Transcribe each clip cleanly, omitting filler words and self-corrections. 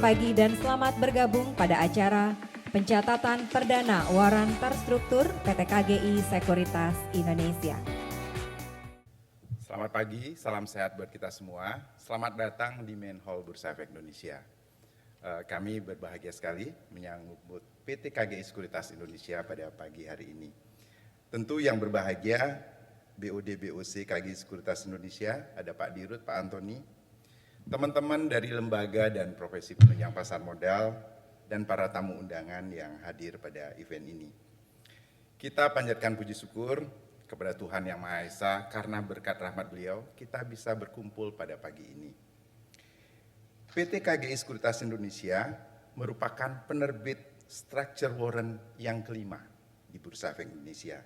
pagi dan selamat bergabung pada acara pencatatan perdana waran terstruktur PT KGI Sekuritas Indonesia. Selamat pagi, salam sehat buat kita semua. Selamat datang di Main Hall Bursa Efek Indonesia. Kami berbahagia sekali menyambut PT KGI Sekuritas Indonesia pada pagi hari ini. Tentu yang berbahagia BOD BOC KGI Sekuritas Indonesia, ada Pak Dirut, Pak Antoni, teman-teman dari lembaga dan profesi penunjang pasar modal, dan para tamu undangan yang hadir pada event ini. Kita panjatkan puji syukur kepada Tuhan Yang Maha Esa karena berkat rahmat beliau kita bisa berkumpul pada pagi ini. PT KGI Sekuritas Indonesia merupakan penerbit structure warrant yang kelima di Bursa Efek Indonesia.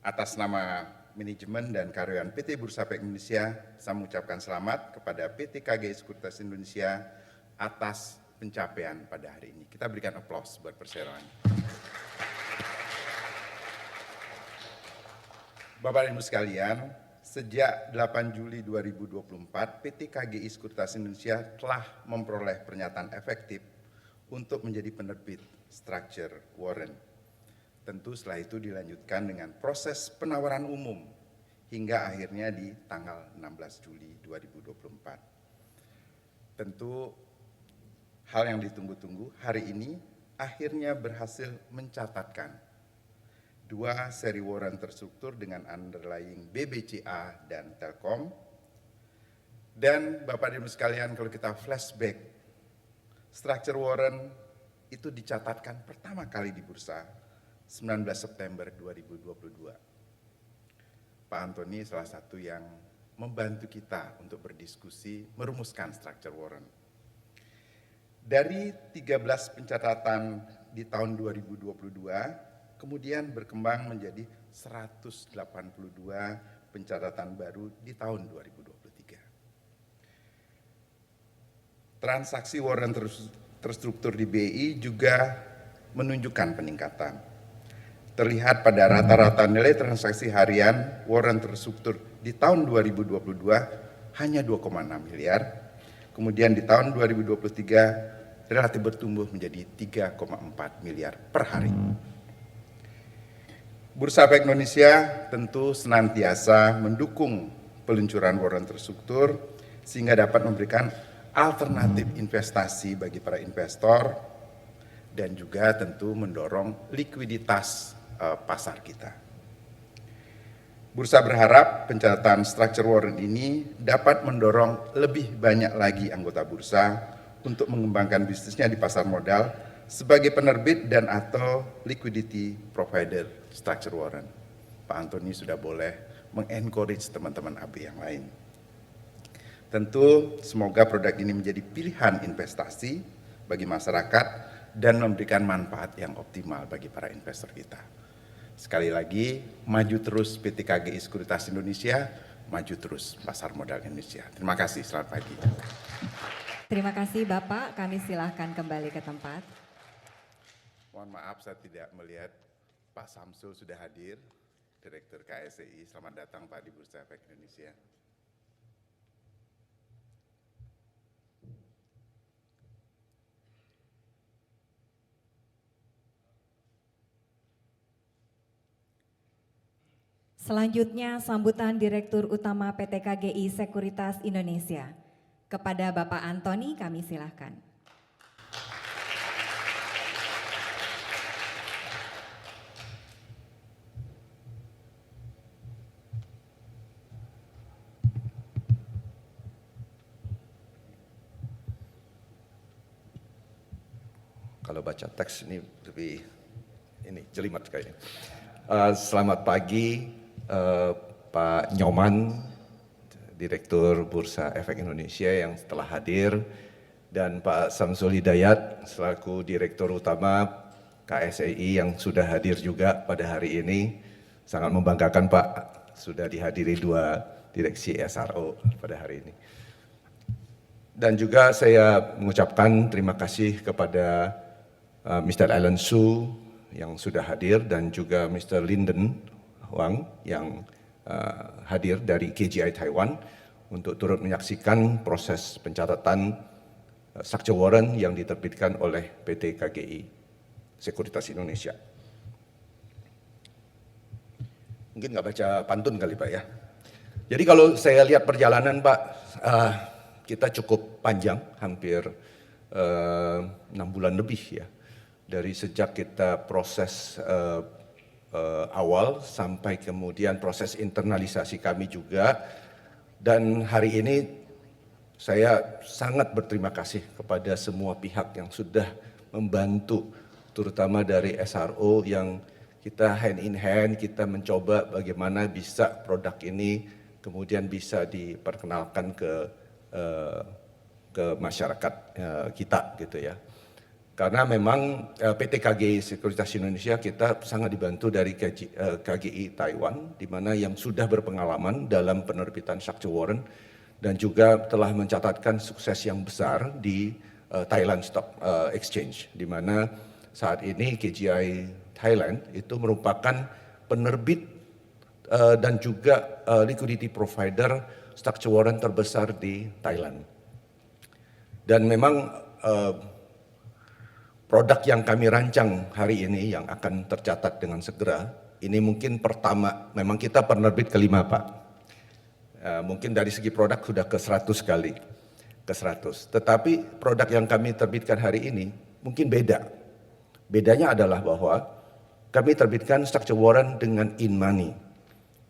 Atas nama manajemen dan karyawan PT Bursa Efek Indonesia, saya mengucapkan selamat kepada PT KGI Sekuritas Indonesia atas pencapaian pada hari ini. Kita berikan aplaus buat perseroan. Bapak dan Ibu sekalian, sejak 8 Juli 2024, PT KGI Sekuritas Indonesia telah memperoleh pernyataan efektif untuk menjadi penerbit structure warrant. Tentu setelah itu dilanjutkan dengan proses penawaran umum hingga akhirnya di tanggal 16 Juli 2024. Tentu hal yang ditunggu-tunggu hari ini akhirnya berhasil mencatatkan 2 seri warrant terstruktur dengan underlying BBCA dan Telkom. Dan Bapak dan Ibu sekalian, kalau kita flashback, structure warrant itu dicatatkan pertama kali di bursa 19 September 2022. Pak Antoni salah satu yang membantu kita untuk berdiskusi merumuskan structure warrant. Dari 13 pencatatan di tahun 2022, kemudian berkembang menjadi 182 pencatatan baru di tahun 2023. Transaksi warrant terstruktur di BI juga menunjukkan peningkatan. Terlihat pada rata-rata nilai transaksi harian warrant terstruktur di tahun 2022 hanya 2,6 miliar. Kemudian di tahun 2023 relatif bertumbuh menjadi 3,4 miliar per hari. Bursa Efek Indonesia tentu senantiasa mendukung peluncuran warrant terstruktur sehingga dapat memberikan alternatif investasi bagi para investor dan juga tentu mendorong likuiditas pasar kita. Bursa berharap pencatatan structure warrant ini dapat mendorong lebih banyak lagi anggota bursa untuk mengembangkan bisnisnya di pasar modal sebagai penerbit dan atau liquidity provider structure warrant. Pak Antoni sudah boleh mengencourage teman-teman AB yang lain. Tentu semoga produk ini menjadi pilihan investasi bagi masyarakat dan memberikan manfaat yang optimal bagi para investor kita. Sekali lagi, maju terus PT KGI Sekuritas Indonesia, maju terus pasar modal Indonesia. Terima kasih, selamat pagi. Terima kasih Bapak, kami silahkan kembali ke tempat. Mohon maaf saya tidak melihat Pak Samsul sudah hadir, Direktur KSEI. Selamat datang Pak di Bursa Efek Indonesia. Selanjutnya sambutan Direktur Utama PT KGI Sekuritas Indonesia. Kepada Bapak Antoni kami silahkan. Kalau baca teks ini lebih jelimet kayaknya. Selamat pagi Pak Nyoman, Direktur Bursa Efek Indonesia yang telah hadir, dan Pak Samsul Hidayat selaku Direktur Utama KSEI yang sudah hadir juga pada hari ini. Sangat membanggakan Pak, sudah dihadiri 2 direksi SRO pada hari ini. Dan juga saya mengucapkan terima kasih kepada Mr. Alan Su yang sudah hadir dan juga Mr. Linden Huang yang hadir dari KGI Taiwan untuk turut menyaksikan proses pencatatan structure warrant yang diterbitkan oleh PT KGI Sekuritas Indonesia. Mungkin nggak baca pantun kali Pak ya. Jadi kalau saya lihat perjalanan Pak, kita cukup panjang, hampir 6 bulan lebih ya. Dari sejak kita proses awal sampai kemudian proses internalisasi kami juga. Dan hari ini saya sangat berterima kasih kepada semua pihak yang sudah membantu, terutama dari SRO yang kita hand in hand, kita mencoba bagaimana bisa produk ini kemudian bisa diperkenalkan ke masyarakat kita gitu ya. Karena memang PT KGI Sekuritas Indonesia kita sangat dibantu dari KGI Taiwan, di mana yang sudah berpengalaman dalam penerbitan structure warrant dan juga telah mencatatkan sukses yang besar di Thailand Stock Exchange, di mana saat ini KGI Thailand itu merupakan penerbit dan juga liquidity provider structure warrant terbesar di Thailand. Dan memang produk yang kami rancang hari ini yang akan tercatat dengan segera, ini mungkin pertama, memang kita penerbit kelima Pak. Mungkin dari segi produk sudah ke 100 kali, ke 100. Tetapi produk yang kami terbitkan hari ini mungkin beda. Bedanya adalah bahwa kami terbitkan structure warrant dengan in money,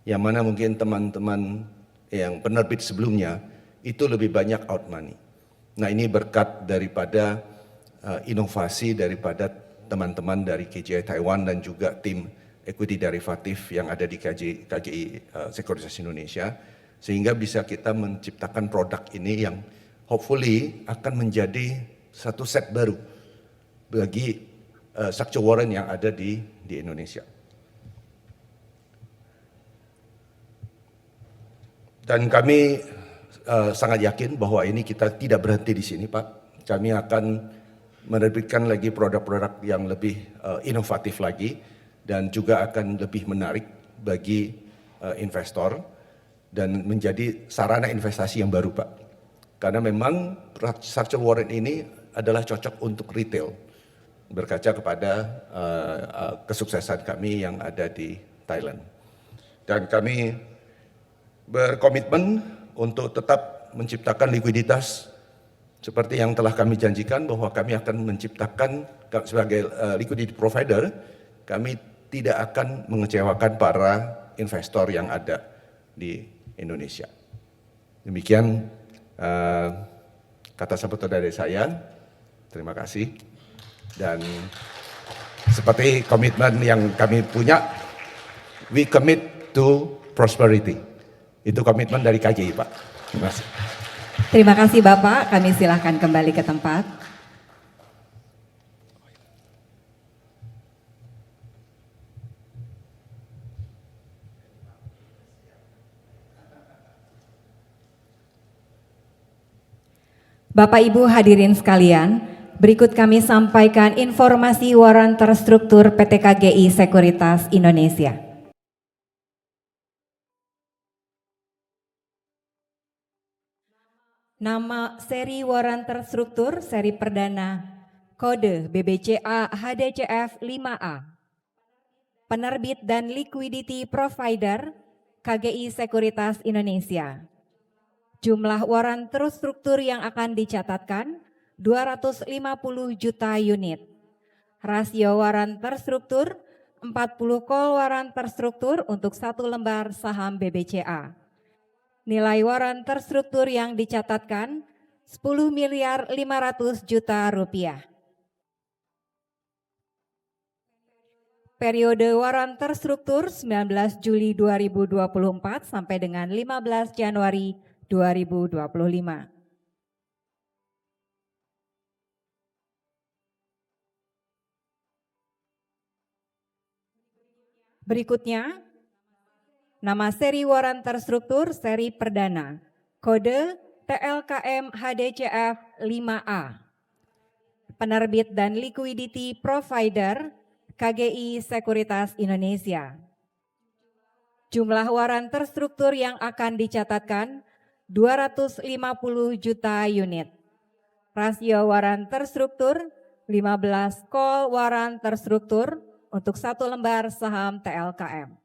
yang mana mungkin teman-teman yang penerbit sebelumnya itu lebih banyak out money. Nah ini berkat daripada inovasi daripada teman-teman dari KGI Taiwan dan juga tim equity derivatif yang ada di KGI Sekuritas Indonesia, sehingga bisa kita menciptakan produk ini yang hopefully akan menjadi satu set baru bagi structure warrant yang ada di Indonesia. Dan kami sangat yakin bahwa ini kita tidak berhenti di sini Pak. Kami akan menerbitkan lagi produk-produk yang lebih inovatif lagi dan juga akan lebih menarik bagi investor dan menjadi sarana investasi yang baru Pak. Karena memang structure warrant ini adalah cocok untuk retail, berkaca kepada kesuksesan kami yang ada di Thailand. Dan kami berkomitmen untuk tetap menciptakan likuiditas seperti yang telah kami janjikan, bahwa kami akan menciptakan sebagai liquidity provider, kami tidak akan mengecewakan para investor yang ada di Indonesia. Demikian kata sambutan dari saya. Terima kasih. Dan seperti komitmen yang kami punya, we commit to prosperity. Itu komitmen dari KGI Pak. Terima kasih. Terima kasih Bapak, kami silahkan kembali ke tempat. Bapak Ibu hadirin sekalian, berikut kami sampaikan informasi warrant terstruktur PT KGI Sekuritas Indonesia. Nama seri warrant terstruktur seri perdana, kode BBCA HDCF 5A. Penerbit dan liquidity provider KGI Sekuritas Indonesia. Jumlah warrant terstruktur yang akan dicatatkan 250 juta unit. Rasio warrant terstruktur 40 call warrant terstruktur untuk 1 lembar saham BBCA. Nilai warrant terstruktur yang dicatatkan 10 miliar 500 juta rupiah. Periode warrant terstruktur 19 Juli 2024 sampai dengan 15 Januari 2025. Berikutnya, nama seri warrant terstruktur seri perdana, kode TLKM HDCF 5A. Penerbit dan liquidity provider KGI Sekuritas Indonesia. Jumlah warrant terstruktur yang akan dicatatkan 250 juta unit. rasio waran terstruktur 15 call waran terstruktur untuk 1 lembar saham TLKM.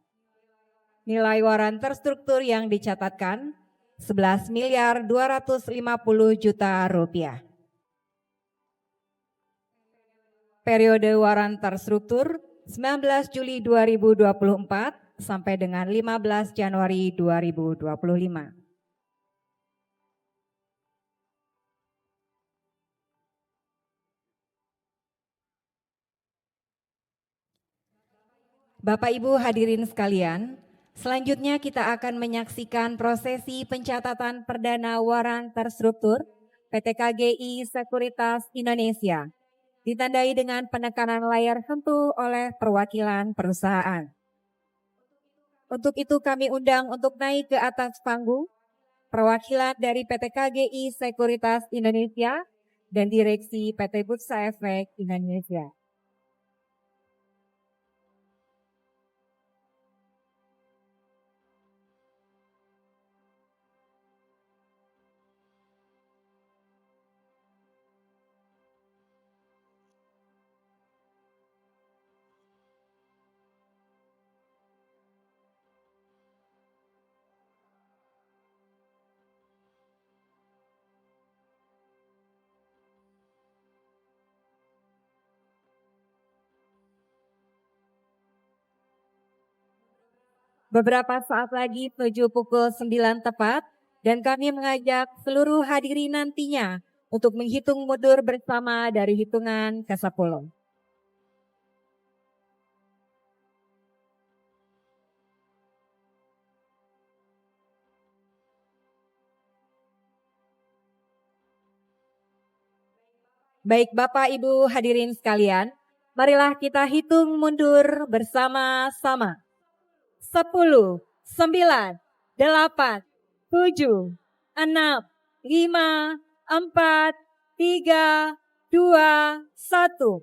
Nilai waran terstruktur yang dicatatkan 11.250.000.000 rupiah. Periode waran terstruktur 19 Juli 2024 sampai dengan 15 Januari 2025. Bapak Ibu hadirin sekalian, selanjutnya kita akan menyaksikan prosesi pencatatan perdana waran terstruktur PT KGI Sekuritas Indonesia, ditandai dengan penekanan layar sentuh oleh perwakilan perusahaan. Untuk itu kami undang untuk naik ke atas panggung perwakilan dari PT KGI Sekuritas Indonesia dan Direksi PT Bursa Efek Indonesia. Beberapa saat lagi menuju pukul 9 tepat dan kami mengajak seluruh hadirin nantinya untuk menghitung mundur bersama dari hitungan ke-10. Baik Bapak Ibu hadirin sekalian, marilah kita hitung mundur bersama-sama. 10, 9, 8, 7, 6, 5, 4, 3, 2, 1.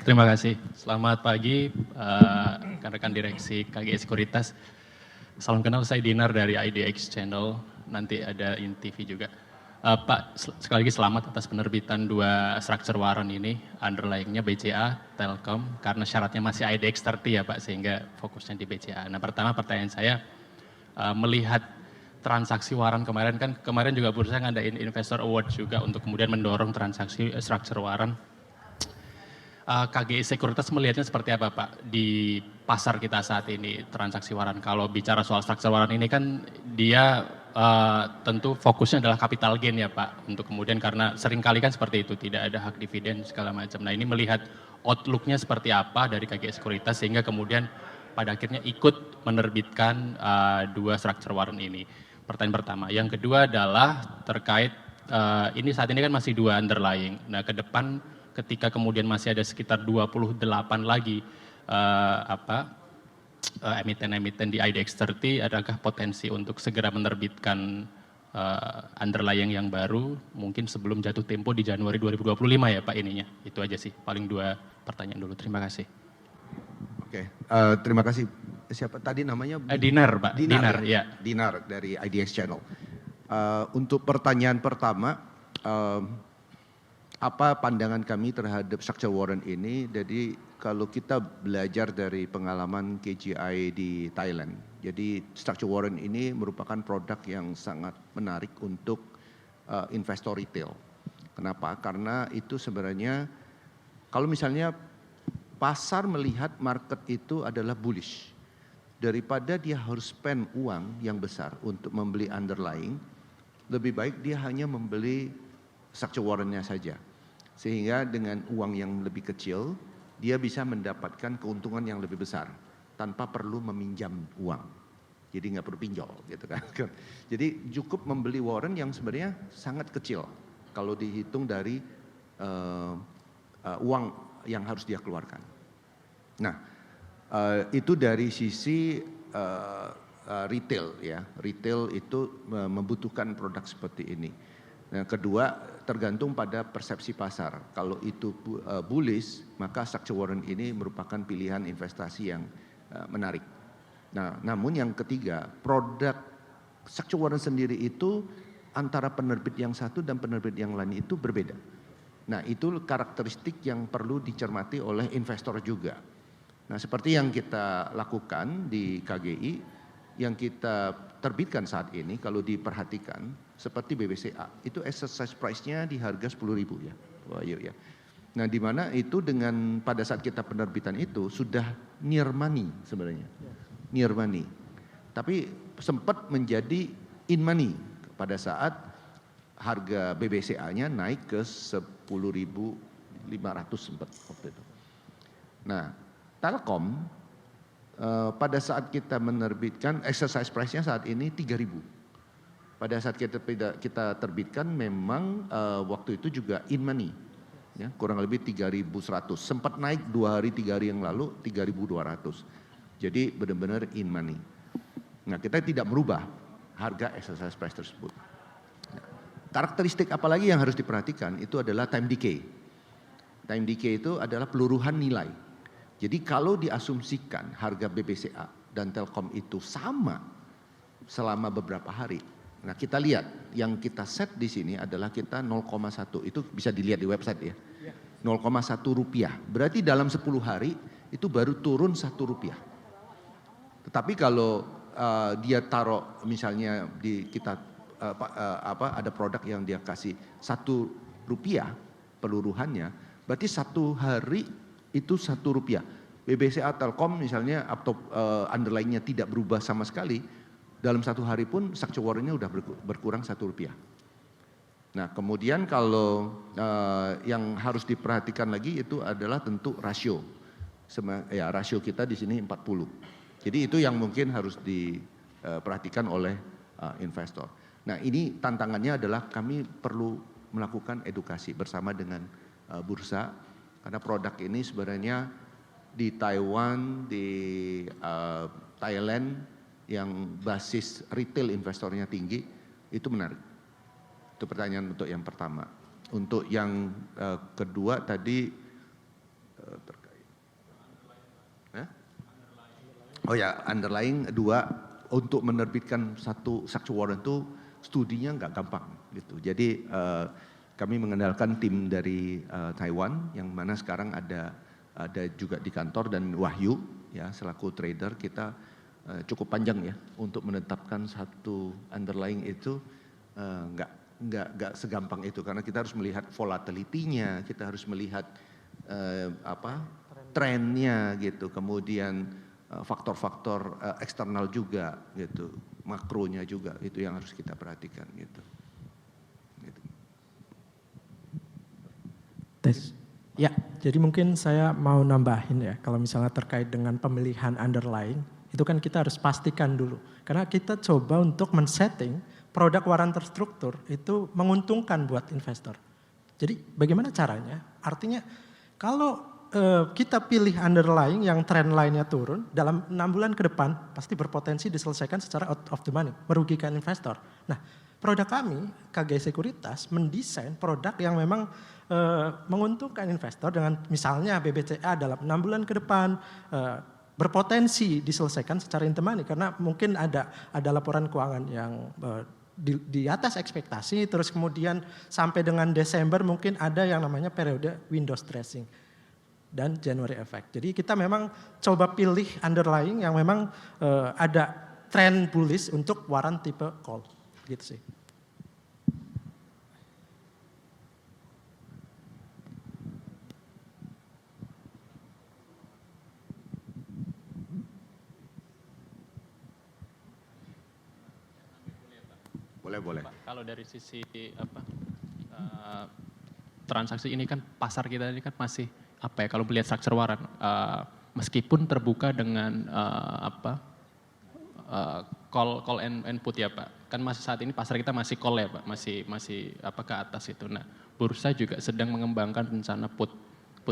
Terima kasih. Selamat pagi rekan-rekan direksi KGI Sekuritas. Salam kenal, saya Dinar dari IDX Channel. nanti ada in TV juga. Pak, sekali lagi selamat atas penerbitan 2 structure warrant ini, underlying-nya BCA, Telkom, karena syaratnya masih IDX 30 ya Pak, sehingga fokusnya di BCA. Nah pertama pertanyaan saya, melihat transaksi warrant kemarin juga bursa ngadain investor award juga untuk kemudian mendorong transaksi structure warrant. KGI Sekuritas melihatnya seperti apa Pak di pasar kita saat ini transaksi warrant? Kalau bicara soal structure warrant ini kan dia tentu fokusnya adalah capital gain ya Pak, untuk kemudian karena seringkali kan seperti itu, tidak ada hak dividen segala macam. Nah ini melihat outlook-nya seperti apa dari KGI Sekuritas sehingga kemudian pada akhirnya ikut menerbitkan 2 structure warrant ini. Pertanyaan pertama. Yang kedua adalah terkait ini saat ini kan masih 2 underlying. Nah ke depan ketika kemudian masih ada sekitar 28 lagi emiten-emiten di IDX 30, adakah potensi untuk segera menerbitkan underlying yang baru mungkin sebelum jatuh tempo di Januari 2025 ya Pak ininya? Itu aja sih, paling 2 pertanyaan dulu. Terima kasih. Oke, terima kasih. Siapa tadi namanya? Dinar Pak, Dinar ya. Dinar dari IDX Channel. Untuk pertanyaan pertama, apa pandangan kami terhadap structure warrant ini? Jadi kalau kita belajar dari pengalaman KGI di Thailand, jadi structure warrant ini merupakan produk yang sangat menarik untuk investor retail. Kenapa? Karena itu sebenarnya kalau misalnya pasar melihat market itu adalah bullish, daripada dia harus spend uang yang besar untuk membeli underlying, lebih baik dia hanya membeli structure warrant-nya saja. Sehingga dengan uang yang lebih kecil, dia bisa mendapatkan keuntungan yang lebih besar tanpa perlu meminjam uang. Jadi nggak perlu pinjol gitu kan. Jadi cukup membeli warrant yang sebenarnya sangat kecil kalau dihitung dari uang yang harus dia keluarkan. Nah, itu dari sisi retail ya. Retail itu membutuhkan produk seperti ini. Yang kedua, tergantung pada persepsi pasar. Kalau itu bullish, maka structure warrant ini merupakan pilihan investasi yang menarik. Nah, namun yang ketiga, produk structure warrant sendiri itu antara penerbit yang satu dan penerbit yang lain itu berbeda. Nah, itu karakteristik yang perlu dicermati oleh investor juga. Nah, seperti yang kita lakukan di KGI, yang kita terbitkan saat ini kalau diperhatikan seperti BBCA itu exercise price-nya di harga 10.000 ya. Wah, yuk ya. Nah, di mana itu dengan pada saat kita penerbitan itu sudah near money sebenarnya. Near money. Tapi sempat menjadi in money pada saat harga BBCA-nya naik ke 10.500 sempat waktu itu. Nah, Telkom pada saat kita menerbitkan exercise price-nya saat ini 3.000. Pada saat kita terbitkan memang waktu itu juga in money, ya, kurang lebih 3.100. Sempat naik 2 hari 3 hari yang lalu 3.200. Jadi benar-benar in money. Nah, kita tidak merubah harga exercise price tersebut. Nah, karakteristik apalagi yang harus diperhatikan itu adalah time decay. Time decay itu adalah peluruhan nilai. Jadi kalau diasumsikan harga BBCA dan Telkom itu sama selama beberapa hari. Nah, kita lihat yang kita set di sini adalah kita 0,1. Itu bisa dilihat di website ya. 0,1 rupiah. Berarti dalam 10 hari itu baru turun 1 rupiah. Tetapi kalau dia taruh misalnya di kita ada produk yang dia kasih 1 rupiah peluruhannya, berarti 1 hari itu 1 rupiah. BBCA Telkom misalnya atau underlying-nya tidak berubah sama sekali, dalam 1 hari pun structure warrant-nya udah berkurang 1 rupiah. Nah, kemudian kalau yang harus diperhatikan lagi itu adalah tentu rasio. Ya, rasio kita di sini 40. Jadi itu yang mungkin harus diperhatikan oleh investor. Nah, ini tantangannya adalah kami perlu melakukan edukasi bersama dengan bursa, karena produk ini sebenarnya di Taiwan, di Thailand yang basis retail investornya tinggi, itu menarik. Itu pertanyaan untuk yang pertama. Untuk yang kedua tadi terkait. Oh ya, underlying 2 untuk menerbitkan 1 structure warrant itu studinya nggak gampang gitu. Jadi kami mengandalkan tim dari Taiwan yang mana sekarang ada juga di kantor, dan Wahyu ya selaku trader kita cukup panjang ya untuk menetapkan satu underlying itu nggak segampang itu, karena kita harus melihat volatility-nya, kita harus melihat trennya gitu, kemudian faktor-faktor eksternal juga gitu, makronya juga itu yang harus kita perhatikan gitu. Tes. Ya, jadi mungkin saya mau nambahin ya, kalau misalnya terkait dengan pemilihan underlying, itu kan kita harus pastikan dulu. Karena kita coba untuk men-setting produk waran terstruktur itu menguntungkan buat investor. Jadi bagaimana caranya? Artinya kalau kita pilih underlying yang trend line-nya turun, dalam 6 bulan ke depan pasti berpotensi diselesaikan secara out of the money, merugikan investor. Nah, produk kami, KGI Sekuritas, mendesain produk yang memang menguntungkan investor dengan misalnya BBCA dalam 6 bulan ke depan berpotensi diselesaikan secara in the money, karena mungkin ada laporan keuangan yang di atas ekspektasi, terus kemudian sampai dengan Desember mungkin ada yang namanya periode window dressing dan January effect. Jadi kita memang coba pilih underlying yang memang ada trend bullish untuk waran tipe call, gitu sih. Boleh. Kalau dari sisi transaksi ini kan pasar kita ini kan masih kalau melihat structure waran meskipun terbuka dengan call and put ya Pak. Kan masih saat ini pasar kita masih call ya Pak, masih ke atas itu. Nah, bursa juga sedang mengembangkan rencana put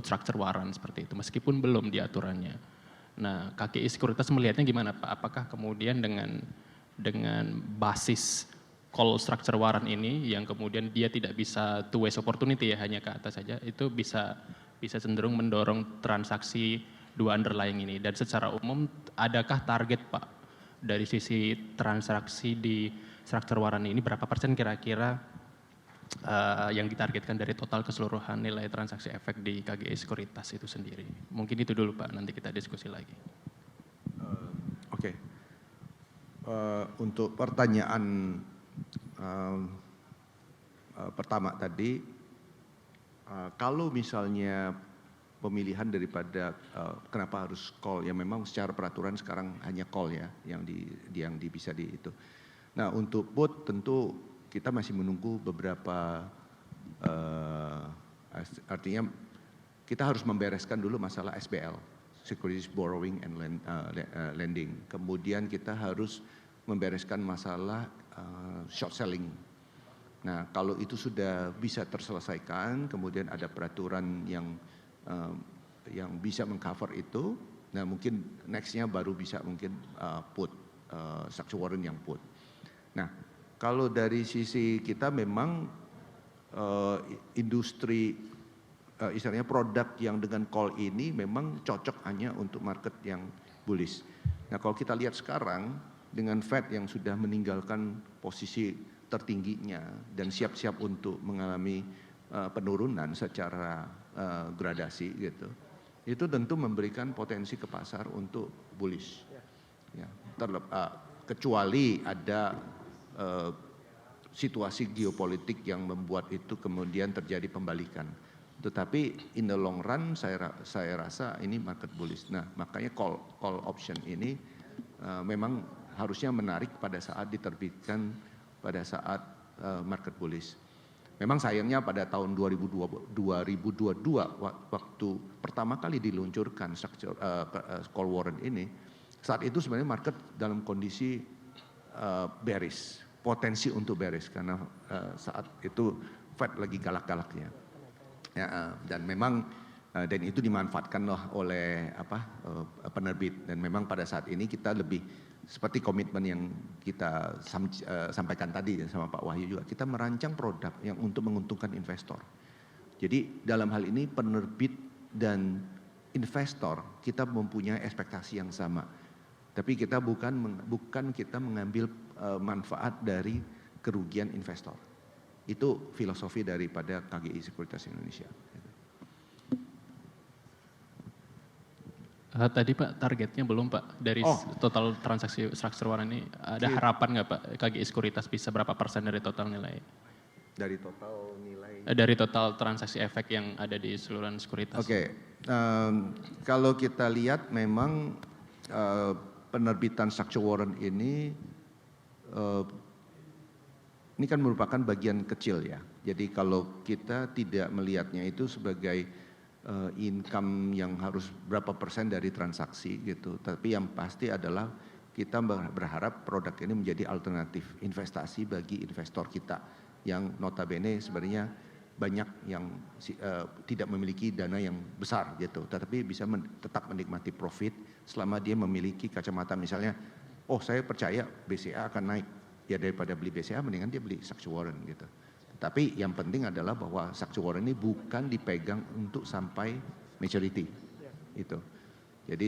structure waran seperti itu meskipun belum di aturannya. Nah, KGI Sekuritas melihatnya gimana Pak? Apakah kemudian dengan basis call structure waran ini yang kemudian dia tidak bisa two ways opportunity ya, hanya ke atas saja, itu bisa cenderung mendorong transaksi dua underlying ini. Dan secara umum adakah target Pak dari sisi transaksi di structure waran ini, berapa persen kira-kira yang ditargetkan dari total keseluruhan nilai transaksi efek di KGI Sekuritas itu sendiri? Mungkin itu dulu Pak, nanti kita diskusi lagi. Oke. Untuk pertanyaan pertama tadi, kalau misalnya pemilihan daripada kenapa harus call, ya memang secara peraturan sekarang hanya call ya yang bisa itu. Nah, untuk put tentu kita masih menunggu beberapa artinya kita harus membereskan dulu masalah SBL, Securities Borrowing and Lending. Kemudian kita harus membereskan masalah short selling. Nah, kalau itu sudah bisa terselesaikan, kemudian ada peraturan yang bisa mengcover itu, nah mungkin nextnya baru bisa mungkin put, structure warrant yang put. Nah, kalau dari sisi kita memang industri istilahnya produk yang dengan call ini memang cocok hanya untuk market yang bullish. Nah, kalau kita lihat sekarang dengan Fed yang sudah meninggalkan posisi tertingginya dan siap-siap untuk mengalami penurunan secara gradasi gitu, itu tentu memberikan potensi ke pasar untuk bullish. Ya, kecuali ada situasi geopolitik yang membuat itu kemudian terjadi pembalikan. Tetapi in the long run saya rasa ini market bullish. Nah, makanya call option ini memang harusnya menarik pada saat diterbitkan pada saat market bullish. Memang sayangnya pada tahun 2022 waktu pertama kali diluncurkan structure call warrant ini, saat itu sebenarnya market dalam kondisi bearish, potensi untuk bearish karena saat itu Fed lagi galak-galaknya. Ya, dan memang dan itu dimanfaatkan oleh penerbit, dan memang pada saat ini kita lebih seperti komitmen yang kita sampaikan tadi sama Pak Wahyu juga, kita merancang produk yang untuk menguntungkan investor. Jadi dalam hal ini penerbit dan investor kita mempunyai ekspektasi yang sama, tapi kita bukan kita mengambil manfaat dari kerugian investor. Itu filosofi daripada KGI Sekuritas Indonesia. Tadi Pak, targetnya belum Pak, dari total transaksi structure warrant ini, ada harapan nggak Pak KGI Sekuritas bisa berapa persen dari total nilai? Dari total nilai? Dari total transaksi efek yang ada di seluruh sekuritas. Oke, kalau kita lihat memang penerbitan structure warrant ini kan merupakan bagian kecil ya. Jadi kalau kita tidak melihatnya itu sebagai income yang harus berapa persen dari transaksi gitu. Tapi yang pasti adalah kita berharap produk ini menjadi alternatif investasi bagi investor kita yang notabene sebenarnya banyak yang tidak memiliki dana yang besar gitu, tetapi bisa tetap menikmati profit selama dia memiliki kacamata misalnya, oh saya percaya BCA akan naik, ya daripada beli BCA mendingan dia beli structure warrant gitu. Tapi yang penting adalah bahwa structure warrant ini bukan dipegang untuk sampai maturity, itu. Jadi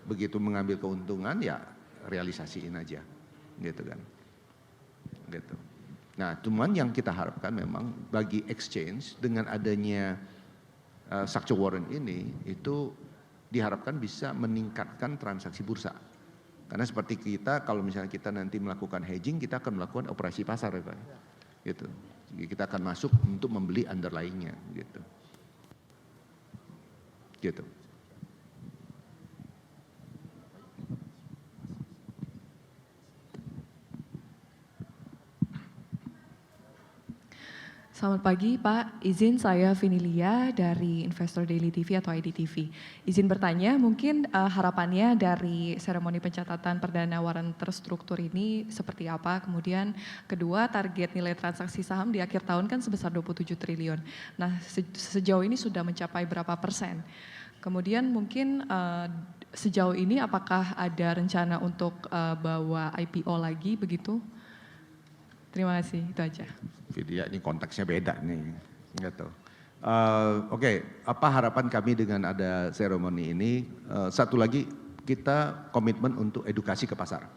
begitu mengambil keuntungan ya realisasiin aja, gitu kan, gitu. Nah, cuman yang kita harapkan memang bagi exchange dengan adanya structure warrant ini itu diharapkan bisa meningkatkan transaksi bursa. Karena seperti kita kalau misalnya kita nanti melakukan hedging, kita akan melakukan operasi pasar ya Pak. Gitu. Jadi kita akan masuk untuk membeli underlying-nya gitu. Gitu. Selamat pagi Pak, izin saya Vinilia dari Investor Daily TV atau IDTV. Izin bertanya, mungkin harapannya dari seremoni pencatatan perdana warrant terstruktur ini seperti apa? Kemudian kedua, target nilai transaksi saham di akhir tahun kan sebesar 27 triliun. Nah sejauh ini sudah mencapai berapa persen? Kemudian mungkin sejauh ini apakah ada rencana untuk bawa IPO lagi begitu? Terima kasih, itu aja. Video ini konteksnya beda nih, gitu. Oke, apa harapan kami dengan ada seremoni ini? Satu lagi, kita komitmen untuk edukasi ke pasar.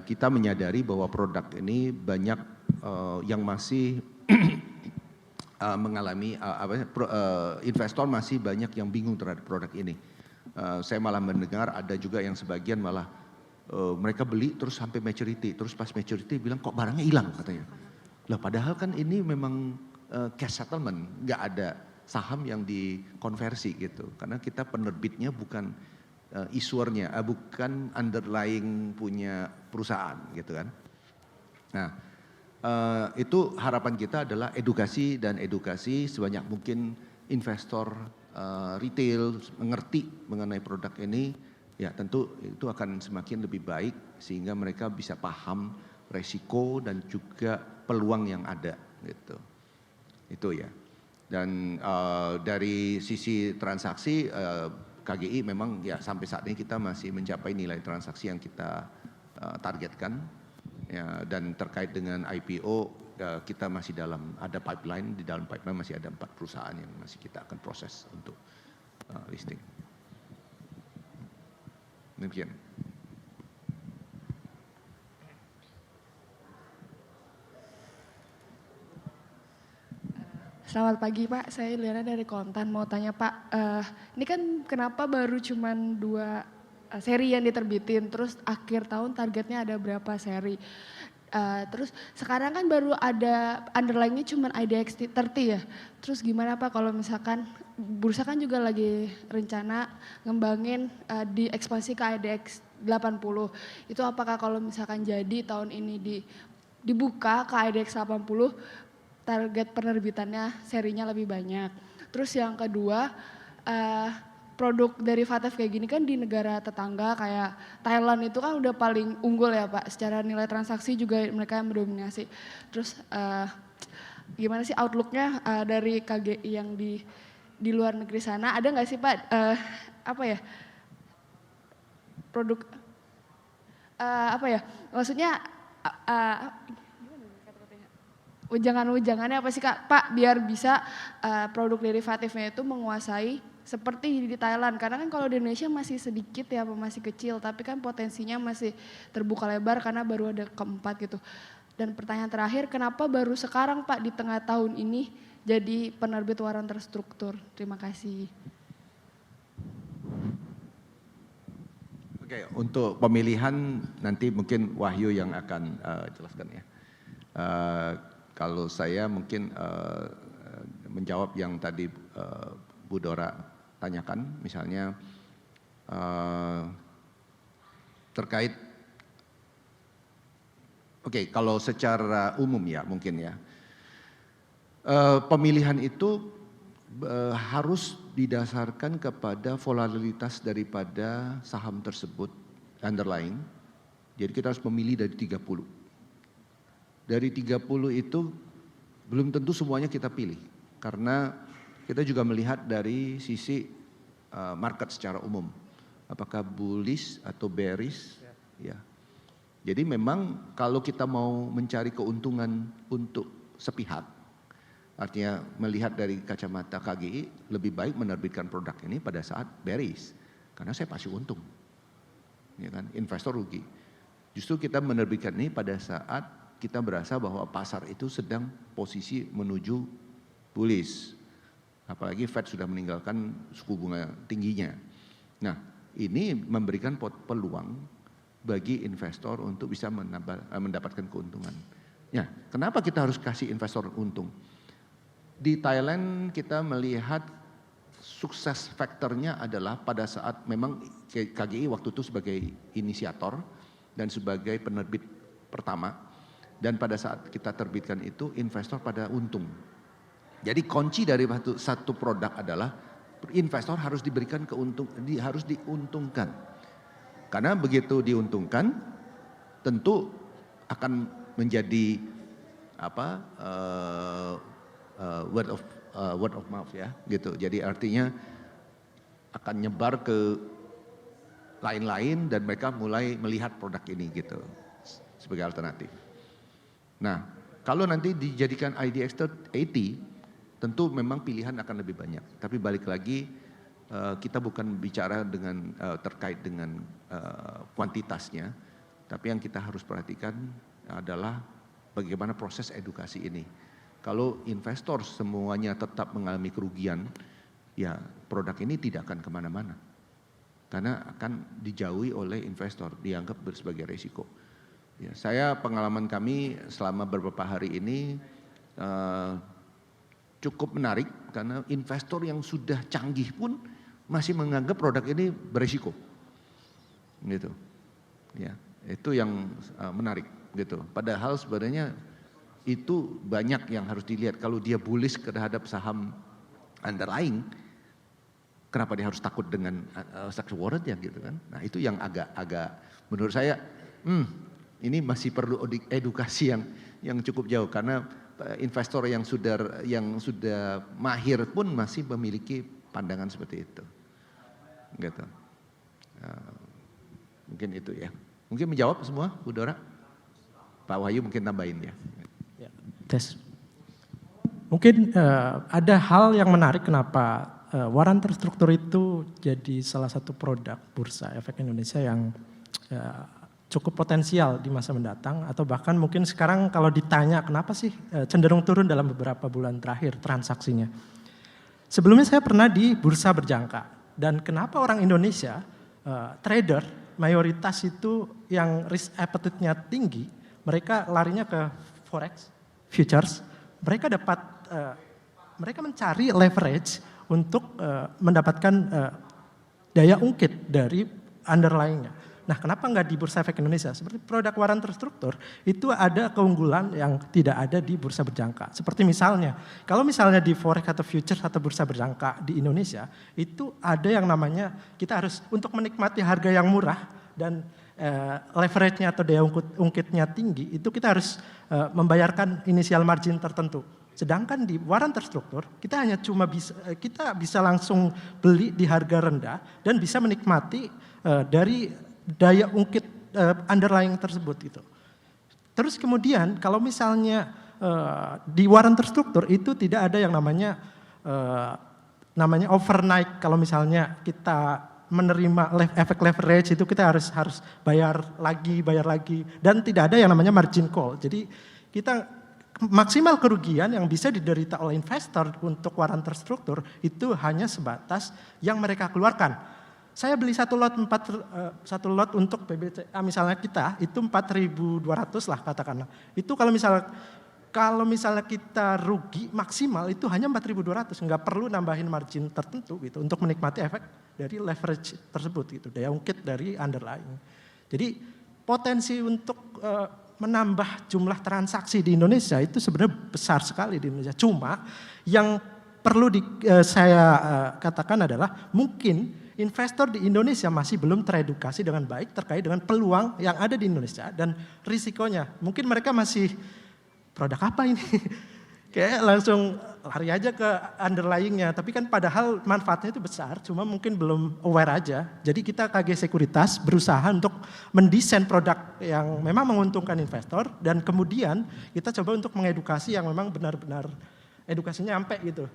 Kita menyadari bahwa produk ini banyak yang masih mengalami, investor masih banyak yang bingung terhadap produk ini. Saya malah mendengar ada juga yang sebagian malah mereka beli terus sampai maturity, terus pas maturity bilang kok barangnya hilang katanya. Lah padahal kan ini memang cash settlement, nggak ada saham yang dikonversi gitu. Karena kita penerbitnya bukan issuernya, bukan underlying punya perusahaan gitu kan. Nah itu harapan kita adalah edukasi dan edukasi sebanyak mungkin investor retail mengerti mengenai produk ini. Ya tentu itu akan semakin lebih baik sehingga mereka bisa paham resiko dan juga peluang yang ada gitu. Itu ya. Dan dari sisi transaksi KGI memang ya sampai saat ini kita masih mencapai nilai transaksi yang kita targetkan. Ya, dan terkait dengan IPO kita masih ada pipeline, di dalam pipeline masih ada 4 perusahaan yang masih kita akan proses untuk listing. Demikian. Selamat pagi Pak, saya Liana dari Kontan. Mau tanya Pak, ini kan kenapa baru cuman 2 seri yang diterbitin, terus akhir tahun targetnya ada berapa seri? Terus sekarang kan baru ada underlying-nya cuman IDX 30 ya. Terus gimana Pak kalau misalkan bursa kan juga lagi rencana ngembangin di ekspansi ke IDX 80. Itu apakah kalau misalkan jadi tahun ini dibuka ke IDX 80 target penerbitannya serinya lebih banyak. Terus yang kedua produk derivatif kayak gini kan di negara tetangga kayak Thailand itu kan udah paling unggul ya Pak. Secara nilai transaksi juga mereka yang mendominasi. Terus gimana sih outlooknya dari KGI yang di luar negeri sana? Ada nggak sih Pak apa ya produk apa ya maksudnya ujangan-ujangannya apa sih Kak? Pak biar bisa produk derivatifnya itu menguasai seperti di Thailand, karena kan kalau di Indonesia masih sedikit ya, masih kecil, tapi kan potensinya masih terbuka lebar karena baru ada keempat gitu. Dan pertanyaan terakhir, kenapa baru sekarang Pak di tengah tahun ini jadi penerbit waran terstruktur? Terima kasih. Oke, untuk pemilihan nanti mungkin Wahyu yang akan jelaskan ya. Kalau saya mungkin menjawab yang tadi Bu Dora tanyakan, misalnya terkait, kalau secara umum ya mungkin ya, pemilihan itu harus didasarkan kepada volatilitas daripada saham tersebut, underlying. Jadi kita harus memilih dari 30. Dari 30 itu belum tentu semuanya kita pilih, karena kita juga melihat dari sisi market secara umum. Apakah bullish atau bearish, ya. Jadi memang kalau kita mau mencari keuntungan untuk sepihak, artinya melihat dari kacamata KGI, lebih baik menerbitkan produk ini pada saat bearish, karena saya pasti untung, ya kan? Investor rugi. Justru kita menerbitkan ini pada saat kita berasa bahwa pasar itu sedang posisi menuju bullish, apalagi Fed sudah meninggalkan suku bunga tingginya. Nah, ini memberikan peluang bagi investor untuk bisa mendapatkan keuntungan. Ya, kenapa kita harus kasih investor untung? Di Thailand kita melihat sukses faktornya adalah pada saat memang KGI waktu itu sebagai inisiator dan sebagai penerbit pertama, dan pada saat kita terbitkan itu investor pada untung. Jadi kunci dari satu produk adalah investor harus diberikan harus diuntungkan. Karena begitu diuntungkan tentu akan menjadi word of mouth ya gitu. Jadi artinya akan nyebar ke lain-lain dan mereka mulai melihat produk ini gitu sebagai alternatif. Nah, kalau nanti dijadikan IDX80 tentu memang pilihan akan lebih banyak. Tapi balik lagi kita bukan bicara dengan terkait dengan kuantitasnya, tapi yang kita harus perhatikan adalah bagaimana proses edukasi ini. Kalau investor semuanya tetap mengalami kerugian, ya produk ini tidak akan kemana-mana. Karena akan dijauhi oleh investor, dianggap sebagai resiko. Ya, saya pengalaman kami selama beberapa hari ini cukup menarik, karena investor yang sudah canggih pun masih menganggap produk ini beresiko. Gitu. Ya, itu yang menarik gitu. Padahal sebenarnya itu banyak yang harus dilihat. Kalau dia bullish terhadap saham underlying, kenapa dia harus takut dengan structured warrant ya gitu kan? Nah itu yang agak menurut saya ini masih perlu edukasi yang cukup jauh, karena investor yang sudah mahir pun masih memiliki pandangan seperti itu. Gitu. Mungkin itu ya. Mungkin menjawab semua, Bu Dora? Pak Wahyu mungkin tambahin ya. Tes. Mungkin ada hal yang menarik kenapa waran terstruktur itu jadi salah satu produk Bursa Efek Indonesia yang cukup potensial di masa mendatang, atau bahkan mungkin sekarang kalau ditanya kenapa sih cenderung turun dalam beberapa bulan terakhir transaksinya. Sebelumnya saya pernah di bursa berjangka, dan kenapa orang Indonesia trader mayoritas itu yang risk appetite-nya tinggi, mereka larinya ke forex, futures, mereka mereka mencari leverage untuk mendapatkan daya ungkit dari underlying-nya. Nah, kenapa nggak di Bursa Efek Indonesia? Seperti produk waran terstruktur, itu ada keunggulan yang tidak ada di bursa berjangka. Seperti misalnya, kalau misalnya di forex atau futures atau bursa berjangka di Indonesia, itu ada yang namanya kita harus untuk menikmati harga yang murah dan leverage-nya atau daya ungkitnya tinggi, itu kita harus membayarkan initial margin tertentu. Sedangkan di waran terstruktur, kita hanya kita bisa langsung beli di harga rendah dan bisa menikmati dari daya ungkit underlying tersebut gitu. Terus kemudian kalau misalnya di waran terstruktur itu tidak ada yang namanya overnight. Kalau misalnya kita menerima efek leverage itu kita harus bayar lagi dan tidak ada yang namanya margin call. Jadi kita maksimal kerugian yang bisa diderita oleh investor untuk waran terstruktur itu hanya sebatas yang mereka keluarkan. Saya beli satu lot untuk PBCA misalnya kita itu 4.200 lah katakanlah. Itu kalau misalnya kita rugi maksimal itu hanya 4.200, nggak perlu nambahin margin tertentu gitu untuk menikmati efek dari leverage tersebut gitu, daya ungkit dari underlying. Jadi potensi untuk menambah jumlah transaksi di Indonesia itu sebenarnya besar sekali di Indonesia. Cuma yang perlu saya katakan adalah mungkin investor di Indonesia masih belum teredukasi dengan baik terkait dengan peluang yang ada di Indonesia dan risikonya. Mungkin mereka masih produk apa ini? Kayak langsung lari aja ke underlyingnya. Tapi kan padahal manfaatnya itu besar, cuma mungkin belum aware aja. Jadi kita KG Sekuritas berusaha untuk mendesain produk yang memang menguntungkan investor dan kemudian kita coba untuk mengedukasi yang memang benar-benar edukasinya sampai gitu.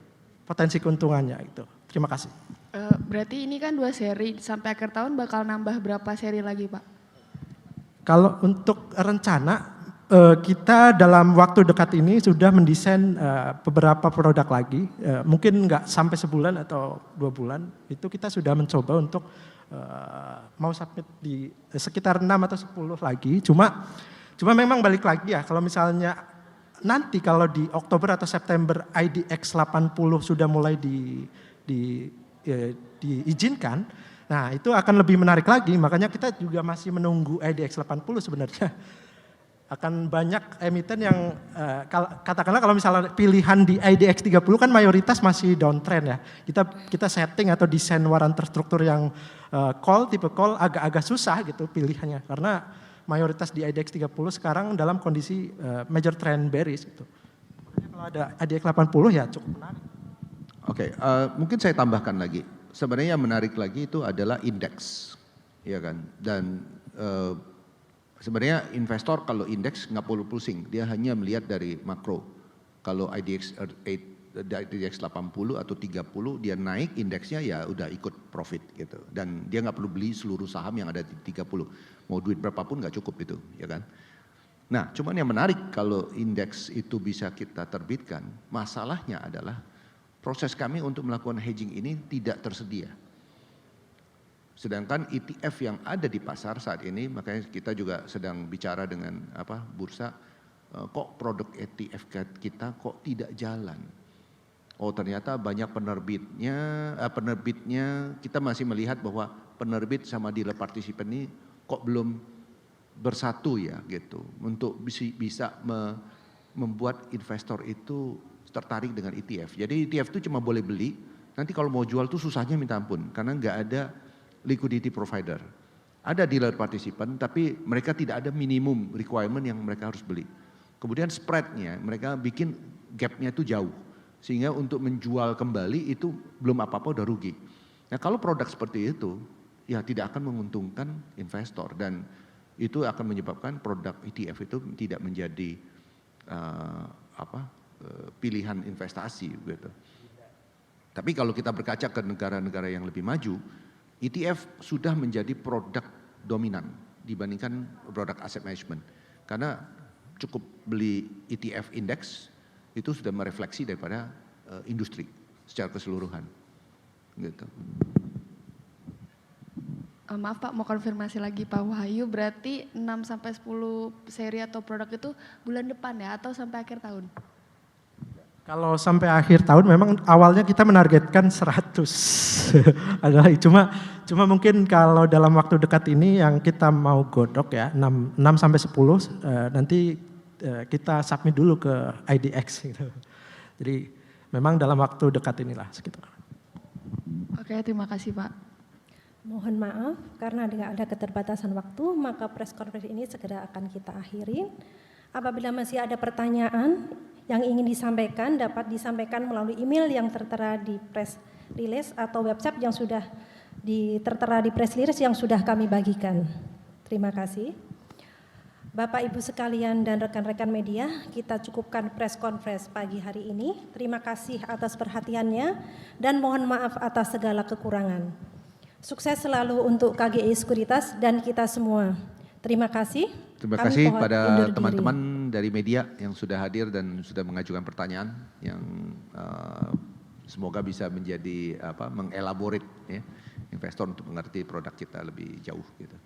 Potensi keuntungannya itu. Terima kasih. Berarti ini kan 2 seri, sampai akhir tahun bakal nambah berapa seri lagi Pak? Kalau untuk rencana, kita dalam waktu dekat ini sudah mendesain beberapa produk lagi, mungkin nggak sampai sebulan atau 2 bulan, itu kita sudah mencoba untuk mau submit di sekitar 6 atau 10 lagi, cuma memang balik lagi ya, kalau misalnya nanti kalau di Oktober atau September IDX 80 sudah mulai diizinkan, nah itu akan lebih menarik lagi, makanya kita juga masih menunggu IDX 80 sebenarnya. Akan banyak emiten yang katakanlah kalau misalnya pilihan di IDX 30 kan mayoritas masih downtrend ya. Kita setting atau desain waran terstruktur yang tipe call agak-agak susah gitu pilihannya karena mayoritas di IDX 30 sekarang dalam kondisi major trend bearish gitu. Makanya kalau ada IDX 80 ya cukup menarik. Oke, mungkin saya tambahkan lagi. Sebenarnya yang menarik lagi itu adalah indeks, ya kan? Dan sebenarnya investor kalau indeks nggak perlu pusing, dia hanya melihat dari makro. Kalau IDX 80 atau 30 dia naik indeksnya ya udah ikut profit gitu. Dan dia nggak perlu beli seluruh saham yang ada di 30. Mau duit berapapun nggak cukup itu, ya kan? Nah, cuman yang menarik kalau indeks itu bisa kita terbitkan, masalahnya adalah proses kami untuk melakukan hedging ini tidak tersedia. Sedangkan ETF yang ada di pasar saat ini, makanya kita juga sedang bicara dengan bursa, kok produk ETF kita kok tidak jalan. Oh ternyata banyak penerbitnya kita masih melihat bahwa penerbit sama dealer partisipan ini kok belum bersatu ya gitu. Untuk bisa membuat investor itu tertarik dengan ETF. Jadi ETF itu cuma boleh beli, nanti kalau mau jual tuh susahnya minta ampun karena nggak ada liquidity provider. Ada dealer partisipan tapi mereka tidak ada minimum requirement yang mereka harus beli. Kemudian spreadnya mereka bikin gapnya itu jauh. Sehingga untuk menjual kembali itu belum apa-apa udah rugi. Nah kalau produk seperti itu ya tidak akan menguntungkan investor. Dan itu akan menyebabkan produk ETF itu tidak menjadi pilihan investasi gitu. Tapi kalau kita berkaca ke negara-negara yang lebih maju, ETF sudah menjadi produk dominan dibandingkan produk asset management. Karena cukup beli ETF index itu sudah merefleksi daripada industri secara keseluruhan. Gitu. Maaf Pak, mau konfirmasi lagi Pak Wahyu, berarti 6-10 seri atau produk itu bulan depan ya atau sampai akhir tahun? Kalau sampai akhir tahun memang awalnya kita menargetkan 100 adalah cuma mungkin kalau dalam waktu dekat ini yang kita mau godok ya 6 sampai 10 nanti kita submit dulu ke IDX gitu. Jadi memang dalam waktu dekat inilah sekitar. Oke, terima kasih Pak. Mohon maaf karena ada keterbatasan waktu maka press conference ini segera akan kita akhiri. Apabila masih ada pertanyaan yang ingin disampaikan dapat disampaikan melalui email yang tertera di press release atau website yang sudah tertera di press release yang sudah kami bagikan. Terima kasih. Bapak Ibu sekalian dan rekan-rekan media, kita cukupkan press conference pagi hari ini. Terima kasih atas perhatiannya dan mohon maaf atas segala kekurangan. Sukses selalu untuk KGI Sekuritas dan kita semua. Terima kasih. Terima Kami kasih mohon pada undur diri. teman-teman dari media yang sudah hadir dan sudah mengajukan pertanyaan yang semoga bisa menjadi mengelaborate ya, investor untuk mengerti produk kita lebih jauh gitu.